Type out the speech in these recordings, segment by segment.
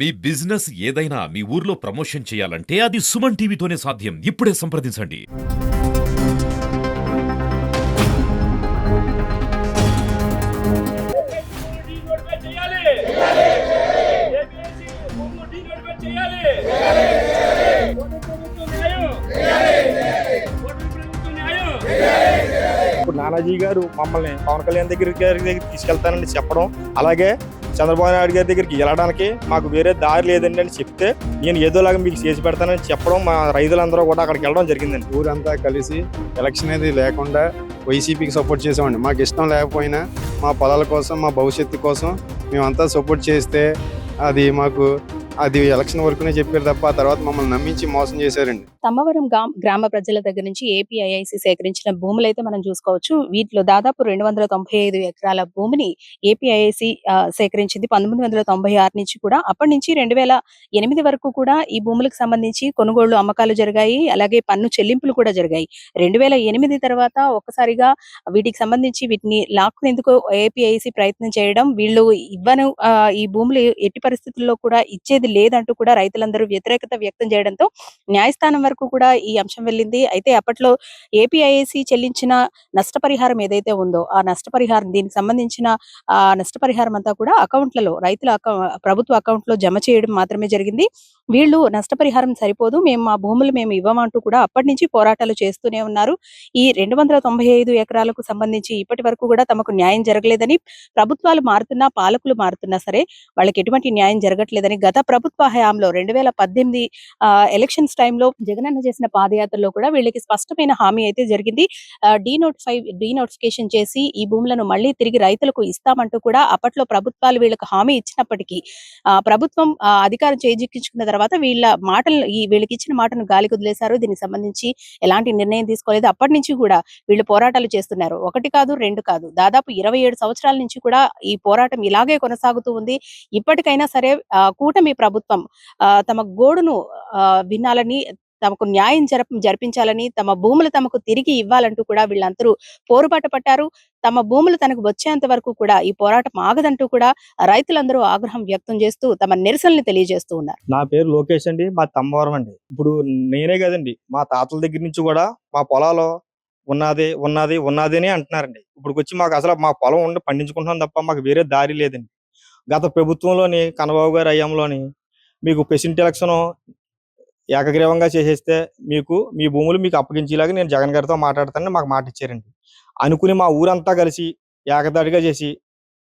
మీ business ఏదైనా మీ ఊర్లో promotion చేయాలంటే అది సుమన్ టీవీతోనే సాధ్యం. ఇప్పుడే సంప్రదించండి. ఇప్పుడు నానాజీ గారు మమ్మల్ని పవన్ కళ్యాణ్ దగ్గరికి తీసుకెళ్తానని చెప్పడం, అలాగే చంద్రబాబు నాయుడు గారి దగ్గరికి వెళ్ళడానికి మాకు వేరే దారి లేదండి అని చెప్తే, నేను ఏదోలాగా మీకు చేసి పెడతానని చెప్పడం, మా రైతులందరూ కూడా అక్కడికి వెళ్ళడం జరిగిందండి. ఊరంతా కలిసి ఎలక్షన్ అనేది లేకుండా వైసీపీకి సపోర్ట్ చేసామండి. మాకు ఇష్టం లేకపోయినా మా పొలాల కోసం, మా భవిష్యత్తు కోసం మేమంతా సపోర్ట్ చేస్తే అది ఎలక్షన్ వరకునే చెప్పారు తప్ప ఆ తర్వాత మమ్మల్ని నమ్మించి మోసం చేశారండి. తమ్మవరం గ్రామ ప్రజల దగ్గర నుంచి ఏపీఐఐసి సేకరించిన భూములైతే మనం చూసుకోవచ్చు. వీటిలో దాదాపు 295 ఎకరాల భూమిని ఏపీఐఐసి సేకరించింది 1996 నుంచి కూడా. అప్పటి నుంచి 2008 వరకు కూడా ఈ భూములకు సంబంధించి కొనుగోళ్లు, అమ్మకాలు జరిగాయి. అలాగే పన్ను చెల్లింపులు కూడా జరిగాయి. 2008 తర్వాత ఒక్కసారిగా వీటికి సంబంధించి వీటిని లాక్కునేందుకు ఏపీఐసి ప్రయత్నం చేయడం, వీళ్ళు ఇవ్వను ఈ భూములు ఎట్టి పరిస్థితుల్లో కూడా ఇచ్చేది లేదంటూ కూడా రైతులందరూ వ్యతిరేకత వ్యక్తం చేయడంతో న్యాయస్థానం వరకు కూడా ఈ అంశం వెళ్ళింది. అయితే అప్పట్లో ఏపీఐఏసీ చెల్లించిన నష్టపరిహారం ఏదైతే ఉందో ఆ నష్టపరిహారం, దీనికి సంబంధించిన నష్టపరిహారం అంతా కూడా అకౌంట్లలో, రైతుల ప్రభుత్వ అకౌంట్ లో జమ చేయడం మాత్రమే జరిగింది. వీళ్ళు నష్టపరిహారం సరిపోదు, మేము మా భూములు మేము ఇవ్వమంటూ కూడా అప్పటి నుంచి పోరాటాలు చేస్తూనే ఉన్నారు. ఈ 295 ఎకరాలకు సంబంధించి ఇప్పటి వరకు కూడా తమకు న్యాయం జరగలేదని, ప్రభుత్వాలు మారుతున్నా, పాలకులు మారుతున్నా సరే వాళ్ళకి ఎటువంటి న్యాయం జరగట్లేదని గత ప్రభుత్వ హయాంలో 2018 ఎలక్షన్స్ టైంలో జగనన్న చేసిన పాదయాత్రలో కూడా వీళ్ళకి స్పష్టమైన హామీ అయితే జరిగింది. డీనోటిఫికేషన్ చేసి ఈ భూములను మళ్ళీ తిరిగి రైతులకు ఇస్తామంటూ కూడా అప్పట్లో ప్రభుత్వాలు వీళ్ళకి హామీ ఇచ్చినప్పటికీ ప్రభుత్వం అధికారం చేజిక్కించుకున్న తర్వాత వీళ్ళకి ఇచ్చిన మాటను గాలి కుదిలేశారు. దీనికి సంబంధించి ఎలాంటి నిర్ణయం తీసుకోలేదు. అప్పటి నుంచి కూడా వీళ్ళు పోరాటాలు చేస్తున్నారు. ఒకటి కాదు, రెండు కాదు, దాదాపు 27 సంవత్సరాల నుంచి కూడా ఈ పోరాటం ఇలాగే కొనసాగుతూ ఉంది. ఇప్పటికైనా సరే కూటమి ప్రభుత్వం తమ గోడును వినాలని, తమకు న్యాయం జరిపించాలని, తమ భూములు తమకు తిరిగి ఇవ్వాలంటూ కూడా వీళ్ళందరూ పోరుబాట పట్టారు. తమ భూములు తనకు వచ్చేంత వరకు కూడా ఈ పోరాటం ఆగదంటూ కూడా రైతులందరూ ఆగ్రహం వ్యక్తం చేస్తూ తమ నిరసనలు తెలియజేస్తూ ఉన్నారు. నా పేరు లోకేష్ అండి, మా తమ్మవరం అండి. ఇప్పుడు నేనే కదండి, మా తాతల దగ్గర నుంచి కూడా మా పొలాలు ఉన్నది అని అంటున్నారండి. ఇప్పుడు వచ్చి మాకు అసలు మా పొలం ఉండి పండించుకుంటున్నాం తప్ప మాకు వేరే దారి లేదండి. గత ప్రభుత్వంలోని కన్నబాబు గారి హయాంలోని మీకు ప్రెసిడెంట్ ఎలక్షన్ ఏకగ్రీవంగా చేసేస్తే మీ భూములు మీకు అప్పగించేలాగా నేను జగన్ గారితో మాట్లాడతానని మాకు మాట ఇచ్చారండి. అనుకుని మా ఊరంతా కలిసి ఏకదాటిగా చేసి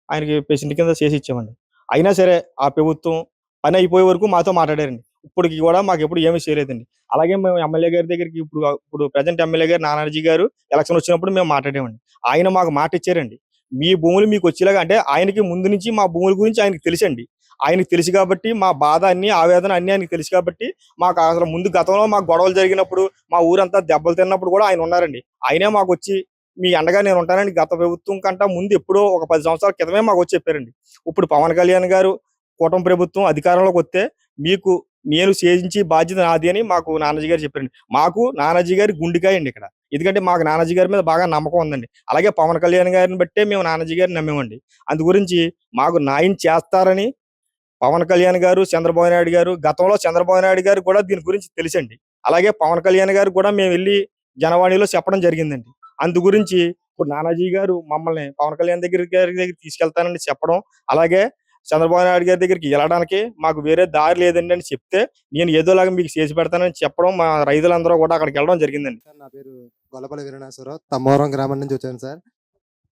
ఆయనకి ప్రెసిడెంట్ కింద చేసి ఇచ్చామండి. అయినా సరే ఆ ప్రభుత్వం పని అయిపోయే వరకు మాతో మాట్లాడారండి. ఇప్పటికి కూడా మాకు ఎప్పుడు ఏమీ చేయలేదండి. అలాగే మేము ఎమ్మెల్యే గారి దగ్గరికి ఇప్పుడు ప్రజెంట్ ఎమ్మెల్యే గారు నానాజీ గారు ఎలక్షన్ వచ్చినప్పుడు మేము మాట్లాడామండి. ఆయన మాకు మాట ఇచ్చారండి, మీ భూములు మీకు వచ్చేలాగా. అంటే ఆయనకి ముందు నుంచి మా భూముల గురించి ఆయనకి తెలుసండి. ఆయనకి తెలుసు కాబట్టి మా బాధ అన్ని, ఆవేదన అన్ని ఆయనకి తెలుసు కాబట్టి మాకు అసలు ముందు గతంలో మాకు గొడవలు జరిగినప్పుడు, మా ఊరంతా దెబ్బలు తిన్నప్పుడు కూడా ఆయన ఉన్నారండి. ఆయనే మాకు వచ్చి మీ అండగా నేను ఉంటానని గత ప్రభుత్వం కంటే ముందు ఎప్పుడో ఒక 10 సంవత్సరాల క్రితమే మాకు వచ్చి చెప్పారండి. ఇప్పుడు పవన్ కళ్యాణ్ గారు కూటమి ప్రభుత్వం అధికారంలోకి వస్తే మీకు నేను చేయించి బాధ్యత నాది అని మాకు నానాజీ గారు చెప్పారండి. మాకు నానాజీ గారి గుండెకాయ అండి ఇక్కడ. ఎందుకంటే మాకు నానాజీ గారి మీద బాగా నమ్మకం ఉందండి. అలాగే పవన్ కళ్యాణ్ గారిని బట్టే మేము నానాజీ గారిని నమ్మేమండి. అందు గురించి మాకు న్యాయం చేస్తారని పవన్ కళ్యాణ్ గారు, చంద్రబాబు నాయుడు గారు, గతంలో చంద్రబాబు నాయుడు గారు కూడా దీని గురించి తెలుసండి. అలాగే పవన్ కళ్యాణ్ గారు కూడా మేము వెళ్ళి జనవాణిలో చెప్పడం జరిగిందండి. అందు గురించి ఇప్పుడు నానాజీ గారు మమ్మల్ని పవన్ కళ్యాణ్ దగ్గరికి తీసుకెళ్తానని చెప్పడం, అలాగే చంద్రబాబు నాయుడు గారి దగ్గరికి వెళ్ళడానికి మాకు వేరే దారి లేదండి అని చెప్తే, నేను ఏదోలాగా మీకు చేసి పెడతానని చెప్పడం, మా రైతులందరూ కూడా అక్కడికి వెళ్ళడం జరిగిందండి. నా పేరు గొల్లపల్లి వీరనాశ్వరరావు, తమ్మవరం గ్రామం నుంచి వచ్చాను సార్.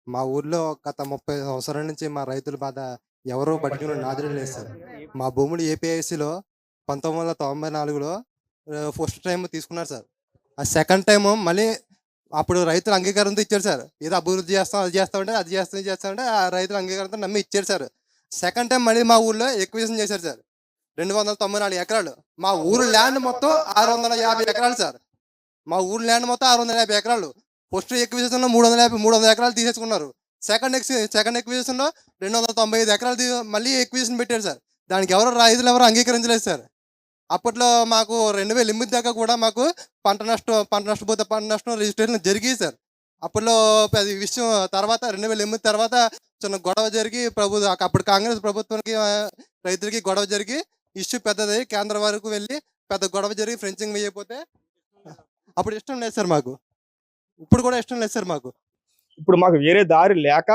మా ఊర్లో గత 30 సంవత్సరాల నుంచి మా రైతుల బాధ ఎవరో పట్టుకుని నాదులు లేదు సార్. మా భూములు ఏపీఐసిలో 1994లో ఫస్ట్ టైం తీసుకున్నారు సార్. ఆ సెకండ్ టైం మళ్ళీ అప్పుడు రైతుల అంగీకారంతో ఇచ్చారు సార్. ఏదో అభివృద్ధి చేస్తాం, అది చేస్తామంటే ఇది చేస్తామంటే ఆ రైతుల అంగీకారంతో నమ్మి ఇచ్చారు సార్. సెకండ్ టైం మళ్ళీ మా ఊర్లో ఎక్విజిషన్ చేశారు సార్. 294 ఎకరాలు. మా ఊరు ల్యాండ్ మొత్తం 650 ఎకరాలు సార్. మా ఊరు ల్యాండ్ మొత్తం 650 ఎకరాలు. ఫస్ట్ ఎక్విజిషన్లో 300 ఎకరాలు తీసేసుకున్నారు. సెకండ్ ఎక్విజిషన్లో 295 ఎకరాలు మళ్ళీ ఎక్విజిషన్ పెట్టారు సార్. దానికి రైతులు ఎవరు అంగీకరించలేదు సార్. అప్పట్లో మాకు 2008 దాకా కూడా మాకు పంట నష్టం రిజిస్ట్రేషన్ జరిగింది సార్. అప్పట్లో అది విషయం తర్వాత 2008 తర్వాత చిన్న గొడవ జరిగి అప్పుడు కాంగ్రెస్ ప్రభుత్వానికి రైతులకి గొడవ జరిగి ఇష్యూ పెద్దది కేంద్రం వరకు వెళ్ళి పెద్ద గొడవ జరిగి ఫ్రెంచింగ్ వేయకపోతే అప్పుడు ఇష్టం లేదు సార్ మాకు. ఇప్పుడు కూడా ఇష్టం లేదు సార్ మాకు. ఇప్పుడు మాకు వేరే దారి లేక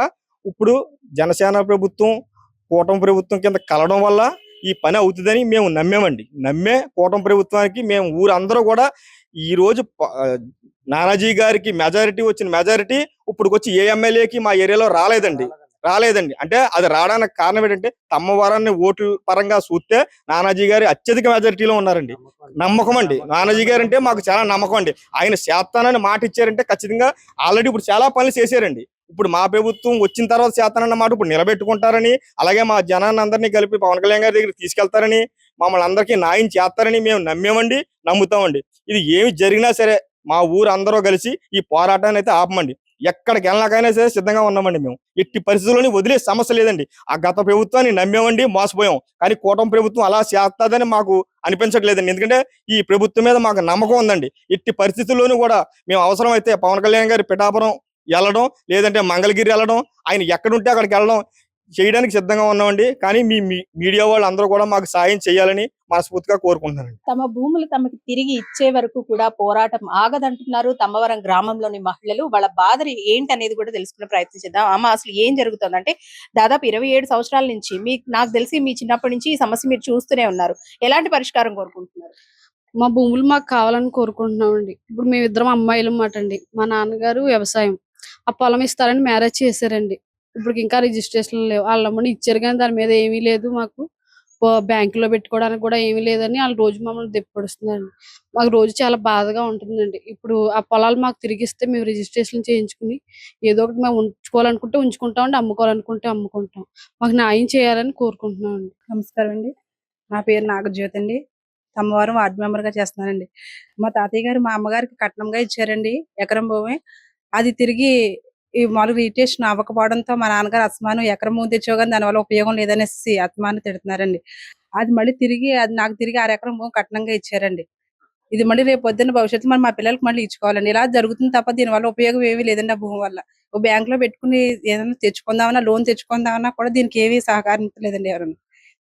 ఇప్పుడు జనసేన ప్రభుత్వం కూటమి ప్రభుత్వం కింద కలవడం వల్ల ఈ పని అవుతుందని మేము నమ్మామండి. నమ్మే కూటమి ప్రభుత్వానికి మేము ఊరందరూ కూడా ఈ రోజు నానాజీ గారికి మెజారిటీ వచ్చిన మెజారిటీ ఇప్పుడు వచ్చి ఏ ఎమ్మెల్యేకి మా ఏరియాలో రాలేదండి. అంటే అది రావడానికి కారణం ఏంటంటే తమ్మవరాన్ని ఓట్ల పరంగా చూస్తే నానాజీ గారి అత్యధిక మెజారిటీలో ఉన్నారండి. నమ్మకం అండి. నానాజీ గారు అంటే మాకు చాలా నమ్మకం అండి. ఆయన చేస్తానని మాట ఇచ్చారంటే ఖచ్చితంగా ఆల్రెడీ ఇప్పుడు చాలా పనులు చేశారండి. ఇప్పుడు మా ప్రభుత్వం వచ్చిన తర్వాత చేస్తానన్న మాట ఇప్పుడు నిలబెట్టుకుంటారని, అలాగే మా జనాన్ని అందరినీ కలిపి పవన్ కళ్యాణ్ గారి దగ్గర తీసుకెళ్తారని, మమ్మల్ని అందరికీ న్యాయం చేస్తారని మేము నమ్మామండి, నమ్ముతామండి. ఇది ఏమి జరిగినా సరే మా ఊరు అందరూ కలిసి ఈ పోరాటాన్ని అయితే ఆపమండి. ఎక్కడికి వెళ్ళినాకైనా సరే సిద్ధంగా ఉన్నామండి. మేము ఎట్టి పరిస్థితుల్లోని వదిలే సమస్య లేదండి. ఆ గత ప్రభుత్వాన్ని నమ్మామండి, మోసపోయాం. కానీ కూటమి ప్రభుత్వం అలా చేస్తుందని మాకు అనిపించట్లేదండి. ఎందుకంటే ఈ ప్రభుత్వం మీద మాకు నమ్మకం ఉందండి. ఎట్టి పరిస్థితుల్లోనూ కూడా మేము అవసరం అయితే పవన్ కళ్యాణ్ గారి పిఠాపురం వెళ్ళడం, లేదంటే మంగళగిరి వెళ్ళడం, ఆయన ఎక్కడుంటే అక్కడికి వెళ్ళడం చేయడానికి సిద్ధంగా ఉన్నామండి. కానీ మీ మీడియా వాళ్ళు అందరూ కూడా మాకు సాయం చేయాలని మనస్ఫూర్తిగా కోరుకుంటున్నానండి. తమ భూములు తమకి తిరిగి ఇచ్చే వరకు కూడా పోరాటం ఆగదంటున్నారు తమ్మవరం గ్రామంలోని మహిళలు. వాళ్ళ బాధ ఏంటనేది కూడా తెలుసుకునే ప్రయత్నం చేద్దాం. అమ్మ, అసలు ఏం జరుగుతుందంటే దాదాపు 27 సంవత్సరాల నుంచి నాకు తెలిసి మీ చిన్నప్పటి నుంచి ఈ సమస్య మీరు చూస్తూనే ఉన్నారు. ఎలాంటి పరిష్కారం కోరుకుంటున్నారు? మా భూములు మాకు కావాలని కోరుకుంటున్నామండి. ఇప్పుడు మేమిద్దరం అమ్మాయిలు మాట అండి. మా నాన్నగారు వ్యవసాయం, ఆ పొలం ఇస్తారని మ్యారేజ్ చేశారండి. ఇప్పుడు ఇంకా రిజిస్ట్రేషన్ లేవు. వాళ్ళ అమ్మని ఇచ్చారు కానీ దాని మీద ఏమీ లేదు. మాకు బ్యాంకులో పెట్టుకోవడానికి కూడా ఏమీ లేదని వాళ్ళు రోజు మమ్మల్ని దెప్పొడుస్తున్నారండి. మాకు రోజు చాలా బాధగా ఉంటుందండి. ఇప్పుడు ఆ పొలాలు మాకు తిరిగిస్తే మేము రిజిస్ట్రేషన్ చేయించుకుని ఏదో ఒకటి మేము ఉంచుకోవాలనుకుంటే ఉంచుకుంటామండి, అమ్ముకోవాలనుకుంటే అమ్ముకుంటాం. మాకు న్యాయం చేయాలని కోరుకుంటున్నామండి. నమస్కారం అండి. నా పేరు నాగజ్యోతి అండి. తమ్మవారం వార్డు మెంబర్గా చేస్తున్నానండి. మా తాతయ్య గారు మా అమ్మగారికి కట్నంగా ఇచ్చారండి ఎకరం భూమి. అది తిరిగి ఈ మామూలు రిజిస్ట్రేషన్ అవ్వకపోవడంతో మా నాన్నగారు అసమానం ఎకరం ముందు తెచ్చావు కానీ దానివల్ల ఉపయోగం లేదనేసి అసమానం తిడుతున్నారండి. అది మళ్ళీ తిరిగి నాకు తిరిగి 6 ఎకరం భూమి కట్నంగా ఇచ్చారండి. ఇది మళ్ళీ రేపు పొద్దున్న భవిష్యత్తు మా పిల్లలకి మళ్ళీ ఇచ్చుకోవాలండి. ఇలా జరుగుతుంది తప్ప దీనివల్ల ఉపయోగం ఏమీ లేదండి. ఆ భూమి వల్ల బ్యాంక్ లో పెట్టుకుని ఏదైనా తెచ్చుకుందామన్నా, లోన్ తెచ్చుకుందామన్నా కూడా దీనికి ఏమీ సహకరించలేదండి ఎవరు.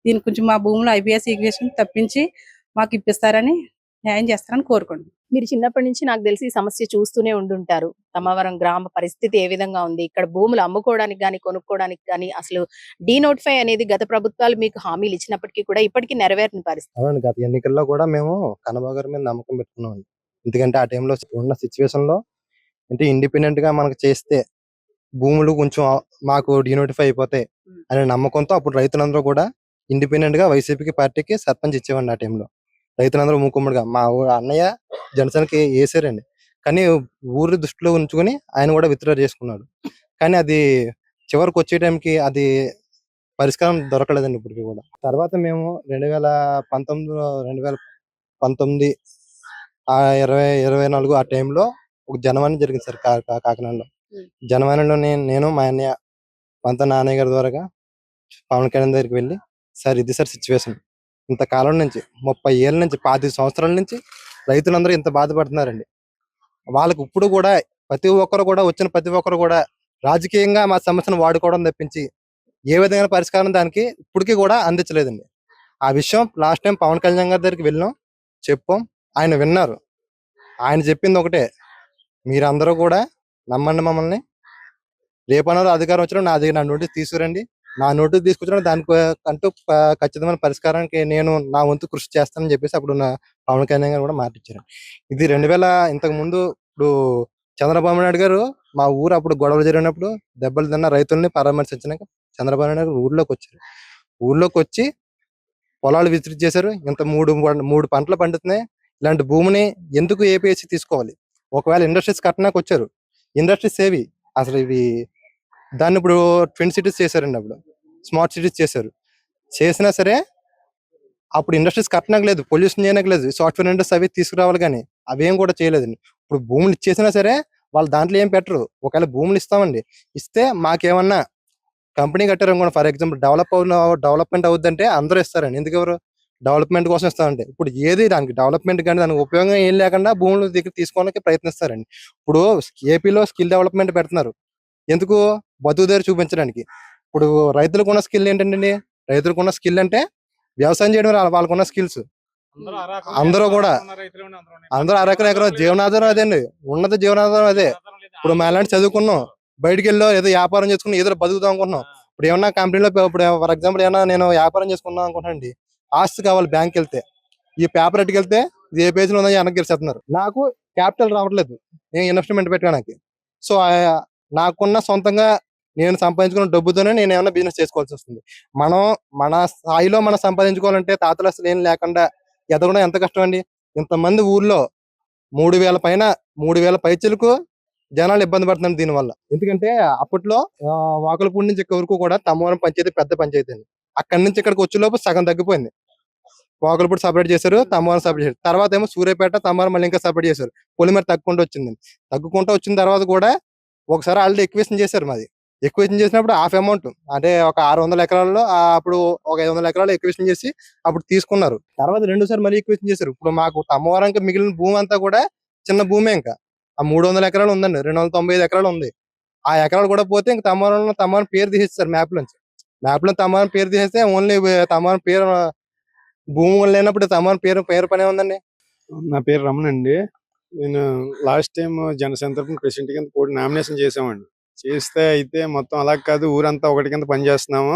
దీనికి కొంచెం మా భూమిలో ఐబీఎస్ ఈక్వేషన్ తప్పించి మాకు ఇప్పిస్తారని, న్యాయం చేస్తారని కోరుకుంటున్నాను. మీరు చిన్నప్పటి నుంచి నాకు తెలిసి ఈ సమస్య చూస్తూనే ఉండుంటారు. తమ్మవరం గ్రామ పరిస్థితి ఏ విధంగా ఉంది, ఇక్కడ భూములు అమ్ముకోవడానికి గాని కొనుక్కోవడానికి గాని అసలు డీనోటిఫై అనేది గత ప్రభుత్వాలు మీకు హామీలు ఇచ్చినప్పటికీ కూడా ఇప్పటికీ నెరవేరని పరిస్థితి. అవునండి, గత ఎన్నికల్లో కూడా మేము కన్నబాబు గారి మీద నమ్మకం పెట్టుకున్నాం. ఎందుకంటే ఆ టైంలో ఉన్న సిచ్యువేషన్ లో అంటే ఇండిపెండెంట్ గా మనకు చేస్తే భూములు కొంచెం మాకు డినోటిఫై అయిపోతాయి అనే నమ్మకంతో అప్పుడు రైతులందరూ కూడా ఇండిపెండెంట్ గా వైసీపీకి పార్టీకి సర్పంచ్ ఇచ్చేవాడిని. ఆ టైంలో రైతులందరూ మూకుమ్మడిగా మా అన్నయ్య జనసేనకి వేసారండి. కానీ ఊరి దృష్టిలో ఉంచుకొని ఆయన కూడా విత్డ్రా చేసుకున్నాడు. కానీ అది చివరికి వచ్చే టైంకి అది పరిష్కారం దొరకలేదండి ఇప్పటికి కూడా. తర్వాత మేము 2019 ఆ 2024 ఆ టైంలో ఒక జనవాణి జరిగింది సార్ కాకినాడలో. జనవాణిలో నేను మా అన్నయ్య పంత నాన్నయ్య గారి ద్వారా పవన్ కళ్యాణ్ దగ్గరికి వెళ్ళి, సార్ ఇది సార్ సిచ్యువేషన్, ఇంతకాలం నుంచి 30 ఏళ్ళ నుంచి 25 సంవత్సరాల నుంచి రైతులందరూ ఇంత బాధపడుతున్నారండి. వాళ్ళకి ఇప్పుడు కూడా ప్రతి ఒక్కరు కూడా రాజకీయంగా మా సమస్యను వాడుకోవడం తప్పించి ఏ విధమైన పరిష్కారం దానికి ఇప్పటికీ కూడా అందించలేదండి. ఆ విషయం లాస్ట్ టైం పవన్ కళ్యాణ్ గారి దగ్గరికి వెళ్ళాం, చెప్పాం, ఆయన విన్నారు. ఆయన చెప్పింది ఒకటే, మీరందరూ కూడా నమ్మండి మమ్మల్ని, రేపన్నారు అధికారం వచ్చినా నా నోటీస్ తీసుకురండి, నా నోటీస్ తీసుకొచ్చిన దానికి అంటూ ఖచ్చితమైన పరిష్కారానికి నేను నా వంతు కృషి చేస్తానని చెప్పేసి అప్పుడు పవన్ కళ్యాణ్ గారు కూడా మాటిచ్చారు. ఇది 2000 ఇంతకు ముందు ఇప్పుడు చంద్రబాబు నాయుడు గారు మా ఊరు అప్పుడు గొడవలు జరిగినప్పుడు దెబ్బలు తిన్న రైతుల్ని పరామర్శించడానికి చంద్రబాబు నాయుడు గారు ఊర్లోకి వచ్చారు. ఊర్లోకి వచ్చి పొలాలు విజిట్ చేశారు. ఇంత మూడు పంటలు పండుతున్నాయి, ఇలాంటి భూమిని ఎందుకు ఏపీఎస్సీ తీసుకోవాలి, ఒకవేళ ఇండస్ట్రీస్ కట్టడానికి వచ్చారు, ఇండస్ట్రీస్ ఏవి అసలు ఇవి, దాన్ని ఇప్పుడు ట్విన్ సిటీస్ చేశారండి, అప్పుడు స్మార్ట్ సిటీస్ చేసినా సరే అప్పుడు ఇండస్ట్రీస్ కట్టడానికి లేదు, పొల్యూషన్ చేయడానికి లేదు, సాఫ్ట్వేర్ ఇండస్ట్రీస్ అవి తీసుకురావాలి, కానీ అవేం కూడా చేయలేదండి. ఇప్పుడు భూములు ఇచ్చేసినా సరే వాళ్ళు దాంట్లో ఏం పెట్టరు. ఒకవేళ భూములు ఇస్తామండి, ఇస్తే మాకేమన్నా కంపెనీ కట్టారనుకోండి, ఫర్ ఎగ్జాంపుల్ డెవలప్మెంట్ అవుద్దంటే అందరూ ఇస్తారండి. ఎందుకు ఎవరు డెవలప్మెంట్ కోసం ఇస్తారంటే, ఇప్పుడు ఏది దానికి డెవలప్మెంట్ కానీ దానికి ఉపయోగం ఏం లేకుండా భూముల దగ్గర తీసుకోవడానికి ప్రయత్నిస్తారండి. ఇప్పుడు ఏపీలో స్కిల్ డెవలప్మెంట్ పెడుతున్నారు, ఎందుకు బతుకుదారి చూపించడానికి. ఇప్పుడు రైతులకు ఉన్న స్కిల్ ఏంటండి, రైతులకు ఉన్న స్కిల్ అంటే వ్యవసాయం చేయడం వాళ్ళకున్న స్కిల్స్ అందరూ కూడా అందరూ ఎకరం జీవనాధారం అదే అండి, ఉన్నత జీవనాధారం అదే. ఇప్పుడు మా ఇలాంటి చదువుకున్నాం, బయటికి వెళ్ళో ఏదో వ్యాపారం చేసుకుని ఏదో బతుకుతాం అనుకుంటున్నాం. ఇప్పుడు ఏమన్నా కంపెనీలో ఇప్పుడు ఫర్ ఎగ్జాంపుల్ ఏమన్నా నేను వ్యాపారం చేసుకున్నాం అనుకుంటానండి, ఆస్తి కావాలి బ్యాంక్ వెళ్తే, ఈ పేపర్ ఎట్టుకెళ్తే ఇది ఏ పేజీలో ఉందో వెనక్కి గెలిచేస్తున్నారు. నాకు క్యాపిటల్ రావట్లేదు నేను ఇన్వెస్ట్మెంట్ పెట్టడానికి. సో నాకున్న సొంతంగా నేను సంపాదించుకున్న డబ్బుతోనే నేను ఏమైనా బిజినెస్ చేసుకోవాల్సి వస్తుంది. మనం మన స్థాయిలో మనం సంపాదించుకోవాలంటే తాతలు అసలు ఏం లేకుండా ఎదగడం ఎంత కష్టం అండి. ఇంతమంది ఊర్లో 3,000 పైచలకు జనాలు ఇబ్బంది పడుతున్నారు దీనివల్ల. ఎందుకంటే అప్పట్లో వాకలపూడి నుంచి ఇక్కడ వరకు కూడా తమ్మవరం పంచాయతీ పెద్ద పంచాయతీ అండి. అక్కడి నుంచి ఇక్కడికి వచ్చేలోపు సగం తగ్గిపోయింది. వాకలపూడి సపరేట్ చేశారు, తమ్మవరం సపరేట్ చేశారు. తర్వాత ఏమో సూర్యాపేట తమ్మవరం మళ్ళీ ఇంకా సపరేట్ చేశారు. పొలిమేర తగ్గుకుంటూ వచ్చిన తర్వాత కూడా ఒకసారి ఆల్రెడీ ఎక్వేషన్ చేశారు. మాది ఎక్వేషన్ చేసినప్పుడు హాఫ్ అమౌంట్ అంటే ఒక 600 ఎకరాల్లో అప్పుడు ఒక 500 ఎకరాలు ఎక్వేషన్ చేసి అప్పుడు తీసుకున్నారు. తర్వాత రెండోసారి మళ్ళీ ఎక్వేషన్ చేశారు. ఇప్పుడు మాకు తమ్మవరంకి మిగిలిన భూమి అంతా కూడా చిన్న భూమే. ఇంకా ఆ 300 ఎకరాలు ఉందండి, 295 ఎకరాలు ఉంది. ఆ ఎకరాలు కూడా పోతే ఇంకా తమ్మవరం పేరు తీసేస్తారు మ్యాప్ లో తమ్మవరం పేరు తీసేస్తే ఓన్లీ తమ్మవరం పేరు భూమి లేనప్పుడు తమ్మవరం పేరు పనే ఉందండి. నా పేరు రమణ అండి. నేను లాస్ట్ టైం జనసేన తరఫున ప్రెసిడెంట్ కింద కూడా నామినేషన్ చేసామండి. చేస్తే అయితే మొత్తం అలా కాదు, ఊరంతా ఒకటి కింద పనిచేస్తున్నాము.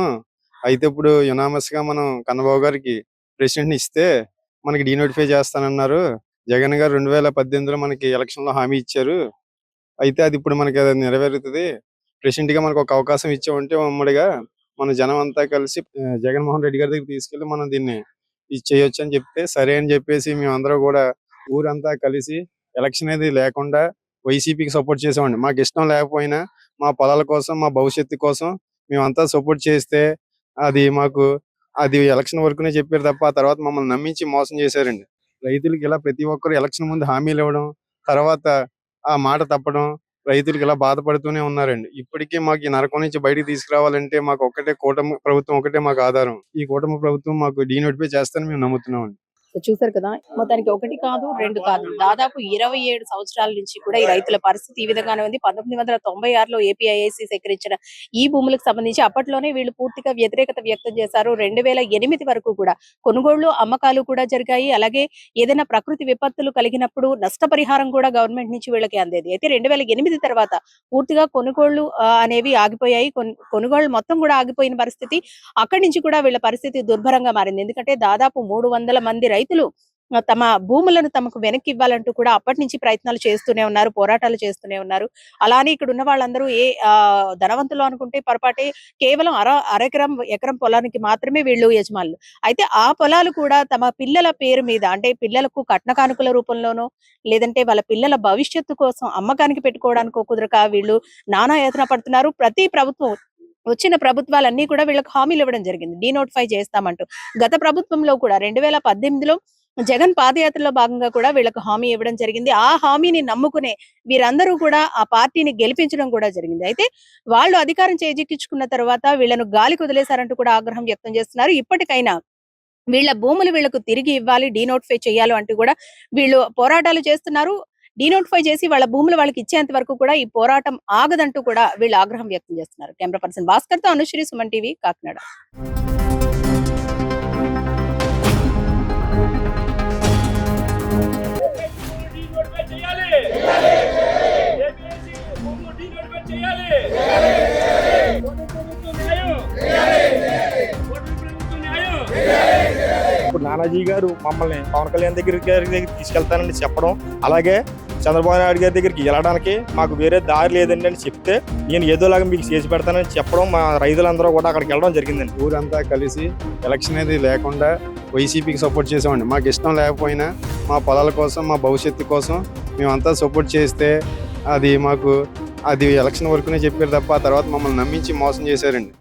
అయితే ఇప్పుడు యునామస్ గా మనం కన్నబాబు గారికి ప్రెసిడెంట్ ఇస్తే మనకి డీనోటిఫై చేస్తానన్నారు. జగన్ గారు 2018లో మనకి ఎలక్షన్ లో హామీ ఇచ్చారు. అయితే అది ఇప్పుడు మనకి అది నెరవేరుతుంది. ప్రెసిడెంట్ గా మనకు ఒక అవకాశం ఇచ్చామంటే ఉమ్మడిగా మన జనం అంతా కలిసి జగన్మోహన్ రెడ్డి గారి దగ్గర తీసుకెళ్లి మనం దీన్ని ఇది చేయొచ్చు అని చెప్తే సరే అని చెప్పేసి మేమందరూ కూడా ఊరంతా కలిసి ఎలక్షన్ అనేది లేకుండా వైసీపీకి సపోర్ట్ చేసామండి. మాకు ఇష్టం లేకపోయినా మా పొలాల కోసం మా భవిష్యత్తు కోసం మేమంతా సపోర్ట్ చేస్తే అది ఎలక్షన్ వరకునే చెప్పారు తప్ప ఆ తర్వాత మమ్మల్ని నమ్మించి మోసం చేశారండి. రైతులకి ఇలా ప్రతి ఒక్కరు ఎలక్షన్ ముందు హామీలు ఇవ్వడం, తర్వాత ఆ మాట తప్పడం, రైతులకి ఇలా బాధపడుతూనే ఉన్నారండి. ఇప్పటికీ మాకు ఈ నరకం నుంచి బయటికి తీసుకురావాలంటే మాకు కూటమి ప్రభుత్వం ఒకటే మాకు ఆధారం. ఈ కూటమి ప్రభుత్వం మాకు డీనోటిఫై చేస్తారని మేము నమ్ముతున్నామండి. చూసారు కదా, మొత్తానికి 1 కాదు 2 కాదు, దాదాపు 27 సంవత్సరాల నుంచి కూడా ఈ రైతుల పరిస్థితి ఈ విధంగానే ఉంది. 1996లో ఏపీఐఐసి సేకరించిన ఈ భూములకు సంబంధించి అప్పట్లోనే వీళ్ళు పూర్తిగా వ్యతిరేకత వ్యక్తం చేశారు. 2008 వరకు కూడా కొనుగోళ్లు అమ్మకాలు కూడా జరిగాయి. అలాగే ఏదైనా ప్రకృతి విపత్తులు కలిగినప్పుడు నష్టపరిహారం కూడా గవర్నమెంట్ నుంచి వీళ్ళకి అందేది. అయితే 2008 తర్వాత పూర్తిగా కొనుగోళ్లు అనేవి ఆగిపోయాయి. కొనుగోళ్లు మొత్తం కూడా ఆగిపోయిన పరిస్థితి. అక్కడి నుంచి కూడా వీళ్ళ పరిస్థితి దుర్భరంగా మారింది. ఎందుకంటే దాదాపు 300 మంది రైతులు తమ భూములను తమకు వెనక్కి ఇవ్వాలంటూ కూడా అప్పటి నుంచి ప్రయత్నాలు చేస్తూనే ఉన్నారు, పోరాటాలు చేస్తూనే ఉన్నారు. అలానే ఇక్కడ ఉన్న వాళ్ళందరూ ధనవంతులు అనుకుంటే పొరపాటే. కేవలం ఎకరం పొలానికి మాత్రమే వీళ్ళు యజమానులు. అయితే ఆ పొలాలు కూడా తమ పిల్లల పేరు మీద, అంటే పిల్లలకు కట్న కానుకల రూపంలోనో లేదంటే వాళ్ళ పిల్లల భవిష్యత్తు కోసం అమ్మకానికి పెట్టుకోవడానికో కుదరక వీళ్ళు నానా యాతన పడుతున్నారు. ప్రతి ప్రభుత్వం వచ్చిన ప్రభుత్వాలన్నీ కూడా వీళ్ళకి హామీలు ఇవ్వడం జరిగింది, డీనోటిఫై చేస్తామంటూ. గత ప్రభుత్వంలో కూడా 2018లో జగన్ పాదయాత్రలో భాగంగా కూడా వీళ్ళకి హామీ ఇవ్వడం జరిగింది. ఆ హామీని నమ్ముకునే వీరందరూ కూడా ఆ పార్టీని గెలిపించడం కూడా జరిగింది. అయితే వాళ్ళు అధికారం చేజిక్కించుకున్న తర్వాత వీళ్ళను గాలికి వదిలేశారంటూ కూడా ఆగ్రహం వ్యక్తం చేస్తున్నారు. ఇప్పటికైనా వీళ్ళ భూములు వీళ్ళకు తిరిగి ఇవ్వాలి, డీనోటిఫై చేయాలి అంటూ కూడా వీళ్ళు పోరాటాలు చేస్తున్నారు. డీనోటిఫై చేసి వాళ్ళ భూములు వాళ్ళకి ఇచ్చేంత వరకు కూడా ఈ పోరాటం ఆగదంటూ కూడా వీళ్ళు ఆగ్రహం వ్యక్తం చేస్తున్నారు. కెమెరా పర్సన్ భాస్కర్ తో అనుశ్రీ, సుమన్ టీవీ, కాకినాడ. ఇప్పుడు నానాజీ గారు మమ్మల్ని పవన్ కళ్యాణ్ దగ్గరికి తీసుకెళ్తానని చెప్పడం, అలాగే చంద్రబాబు నాయుడు గారి దగ్గరికి వెళ్ళడానికి మాకు వేరే దారి లేదండి అని చెప్తే నేను ఏదోలాగా మీకు చేసి పెడతానని చెప్పడం, మా రైతులందరూ కూడా అక్కడికి వెళ్ళడం జరిగిందండి. ఊరంతా కలిసి ఎలక్షన్ అనేది లేకుండా వైసీపీకి సపోర్ట్ చేసామండి. మాకు ఇష్టం లేకపోయినా మా పొలాల కోసం మా భవిష్యత్తు కోసం మేమంతా సపోర్ట్ చేస్తే అది ఎలక్షన్ వరకునే చెప్పారు తప్ప ఆ తర్వాత మమ్మల్ని నమ్మించి మోసం చేశారండి.